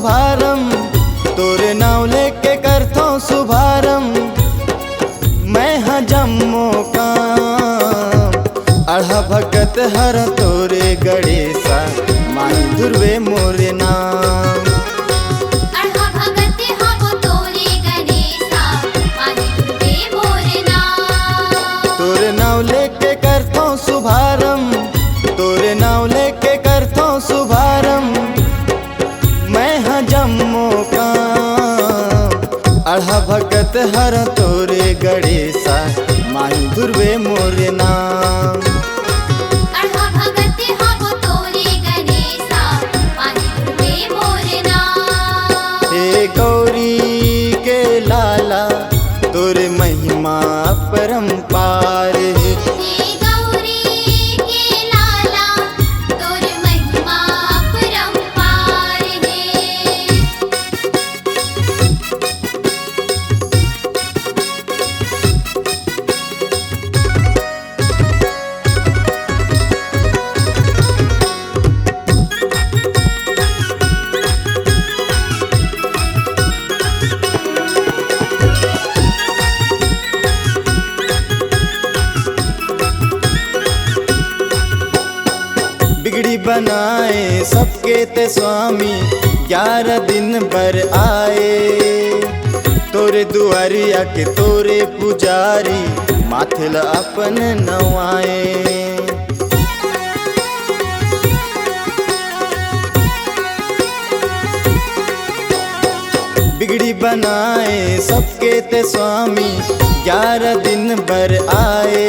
शुभारंभ, तोरे नाव लेके करथो शुभारंभ। मैं हाँ जम्मो काम अढ़ा भगत हर तोरे गणेशा, माही दुर्वे मोरे नाम। अढ़ा भगत हम तोरे गणेशा, माही दुर्वे मोरे नाम। तोरे नाव लेके करथो शुभारंभ, तोरे नाव लेके करथो शुभारंभ। मैं हाँ जम्मो काम अढ़ा भगत हर तोरे गणेशा, माही दुर्वे मोरे नाम। अढ़ा भगत हम तोरे गणेशा, माही दुर्वे मोरे नाम। हे गौरी के लाला तोरे महिमा परम्पार है। हे गौरी के लाला, तोर महिमा परम्पार है। बिगड़ी बनाए सबके ते स्वामी, 11 दिन भर आए। तोरे दुआरिया के तोरे पुजारी, माथिल अपन नवाए। बिगड़ी बनाए सबके ते स्वामी, 11 दिन भर आए।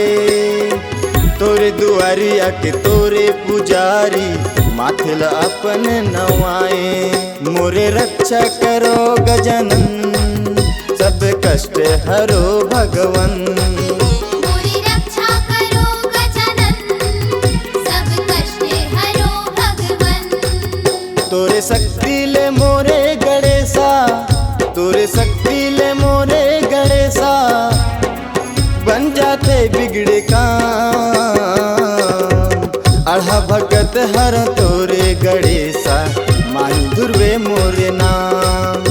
तोरे दुआरिया के तोरे पुजारी, माथिल अपन नवाए। मोरे रक्षा करो गजानन, सब कष्ट हरो भगवन। मोरी रक्षा करो गजानन, सब कष्ट हरो भगवन। तोरे शक्ति ले मोरे गणेशा, तोरे शक्ति ले मोरे गणेशा, बन जाते बिगड़े काम। अढ़ा भगत हर तोरे गणेशा, माही दुर्वे मोरे नाम।